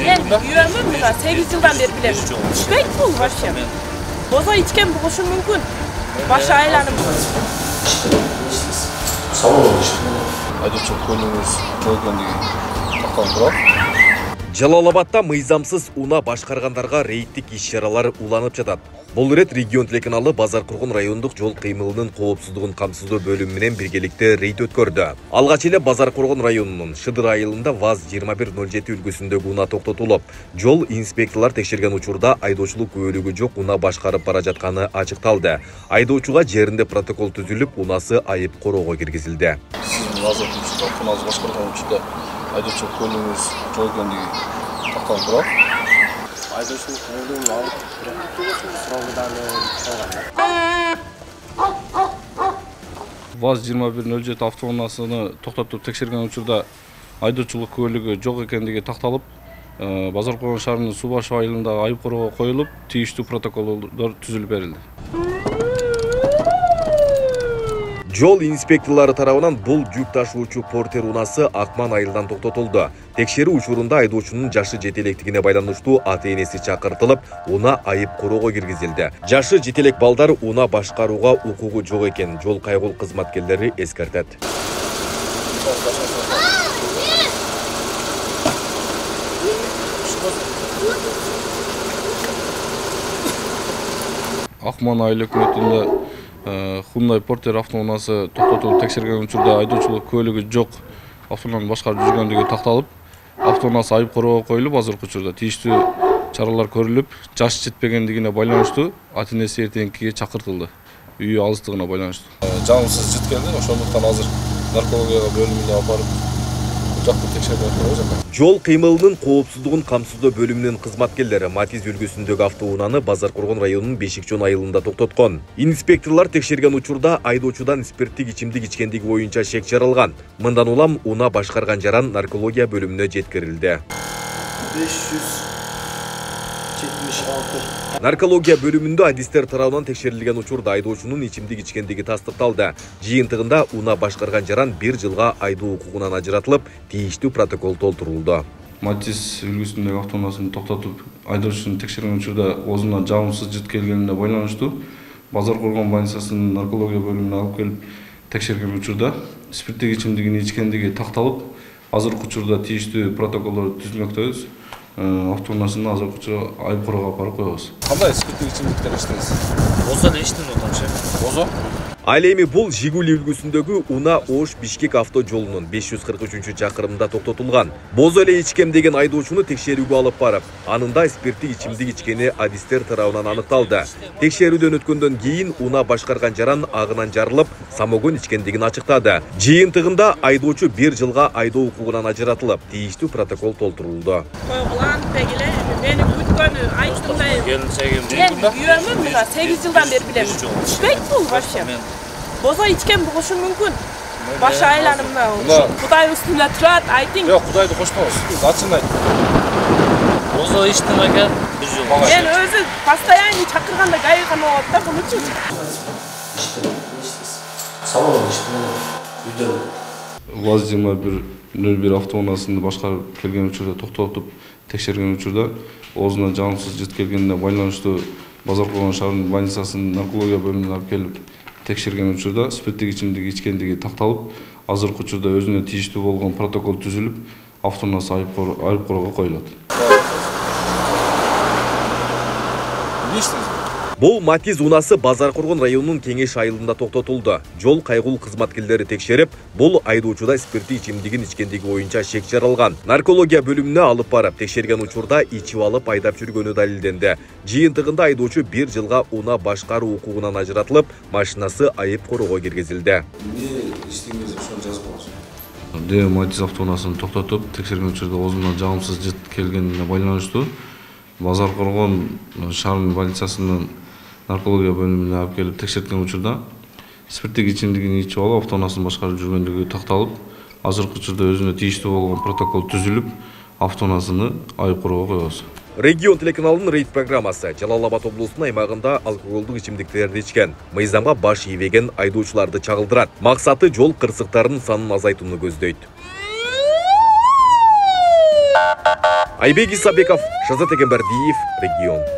Ben güvenmem buna. 8 yıldan beri bilem. İçmek bu вообще. Boza içken buluşun mümkün. Başı aylanım. Sağ olun işte. Hadi çok koyduğunuz çoğunluğu takalım. Жалал-Абадта мыйзамсыз уна башкаргандарга рейдтик иш-чаралар уланып жатат. Бул рет регион телеканалы Базаркургун райондук жол кыймылынын коопсуздугун камсыздоо бөлүмү менен биргеликте рейд өткөрдү. Алгач эле Базаркургун районунун Шыдыр айылында ВАЗ-2107 үлгүсүндөгү уна токтотулуп, жол инспекторлор текшерген учурда айдоочулук күбөлүгү жок уна башкарып бара жатканы ачыкталды. Айдоочуга жеринде протокол түзүлүп, унасы айып короого киргизилди. Сиздин азаттык автоунааңыз башкарган учурда айдоочулук көлүгүңүз жок экендиги такталып турат. Айдоочулук көлүгүн алып сурабыдан ВАЗ-2107 автоунаасыны токтотуп текшерген учурда айдоочулук көлүгү жок экендиги такталып, Базаркургун шаарынын Суу Башы айылындагы айып короого коюлуп, тийиштүү протоколдор түзүлүп берилди. Жол инспекторлары тарабынан бул жүк ташуучу портер унасы Акман айылынан токтотулду. Текшерүү учурунда айдоочунун жашы жете электигине байланыштуу ата-энеси чакыртылып, уна айып короого киргизилди. Жашы жете элек балдар уна башкарууга укугу жок экен жол кайгыл кызматкерлери эскертет. Акман айыл өкмөтүндө Hyundai Porter автоунаасы токтотулуп текшерген учурда айдоочулук көлүгү жок автоунааны башкарып жүргөндүгү такталып, автоунаасы айып короого коюлуп, азыркы учурда тийиштүү чаралар көрүлүп, жаш жетпегендигине байланыштуу ата-энеси эртеңкиге чакыртылды. Үйү алыстыгына байланыштуу. Жаңысыз жыт келди, ошондуктан азыр наркология бөлүмүнө алып барып Жол кыймылынын коопсуздугун камсыздоо бөлүмүнүн кызматкерлери Матиз үлгүсүндөгү автоунааны Базаркургун районунун Бешикчон айылында токтоткон. Инспекторлор текшерген учурда айдоочудан спирттик ичимдик ичкендиги боюнча шек чаралган. Мындан улам уна башкарган жаран наркология бөлүмүнө жеткирилди. 576. Наркология бөлүмүндө адистер тарабынан текшерилген учурда айдоочунун ичимдик ичкендиги тастыкталды. Жыйынтыгында уна башкарган жаран 1 жылга айдоо укугунан ажыратылып, тийиштүү протокол толтурулду. Матиз үлгүсүндөгү автоунаасын токтотуп, айдоочуну текшерген учурда оозуна жагымсыз жыт келгенине байланыштуу Базаркургун больницасынын наркология бөлүмүнө алып келип текшерген учурда спирттик ичимдигин ичкендиги такталып, азыркы учурда тийиштүү протоколдор түзмөктөбүз. Автоунаасын азыркы учурда айып короого алып барып коебуз. Кандай спирттик ичимдиктер иштейсиз? Бозо эле иштеп атам. Бозо? Ал эми бул Жигули үлгүсүндөгү Уна Ош Бишкек авто жолунун 543-чакырымында токтотулган. Бозо эле ичкем деген айдоочуну текшерүүгө алып барып, анында спирттик ичимдик ичкени адистер тарабынан аныкталды. Текшерүүдөн өткөндөн кийин уна башкарган жаран агынан жарылып, самогон ичкендигин ачыктады. Жыйынтыгында айдоочу 1 жылга айдоо укугунан ажыратылып, тийиштүү протокол толтурулду. Meni gütkönü aytımday. Ben güvenmem buna. 8 yıldan beri bilem. İçmek bu вообще. Boza içken buluşun mümkün. Başı aylanımda. Kuday üstünde turat, ayting. Yok, Kudaydı koşmamız. Zaten ayt. Boza içtim eken 1 yıl. Ben özü постоянно çakırganda gayıkan oğup da bunu için. Sağ olun işte. ВАЗ-2107 автоунаасыны башкарып келген учурда токтотуп текшерген учурда оозуна жагымсыз жыт келгенине байланыштуу Базаркургун шаарынын больницасынын наркология бөлүмүнө алып келип текшерген учурда спирттик ичимдик ичкендиги такталып, азыркы учурда өзүнө тийиштүү болгон протокол түзүлүп, автоунаасы айып короого коюлат. Бул Матиз унасы Базаркургун районунун Кеңеш айылында токтотулду. Жол кайгыл кызматкерлери текшерип, бул айдоочуда спирттик ичимдигин ичкендиги боюнча шек чаралган. Наркология бөлүмүнө алып барып текшерген учурда ичип алып айдап жүргөнү далилденди. Жыйынтыгында айдоочу 1 жылга уна башкаруу укугунан ажыратылып, машинасы айып короого киргизилди. Матиз автоунаасын токтотуп текшерген учурда оозуна жагымсыз жыт келгенине байланыштуу Базаркургун шаарынын больницасынын наркология бөлүмүнө алып келип текшерткен учурда спирттик ичимдигин ичип алып автоунаасын башкарып жүргөндүгү такталып, азыркы учурда өзүнө тийиштүү болгон протокол түзүлүп, автоунаасыны айып короого коебуз. Регион телеканалынын рейд программасы Жалал-Абад облусунун аймагында алкоголдук ичимдиктерди ичкен, мыйзамга баш ийбеген айдоочуларды чагылдырат. Максаты жол кырсыктарынын санын азайтууну көздөйт. Айбек Исабеков, Шазат Эгембердиев, Регион.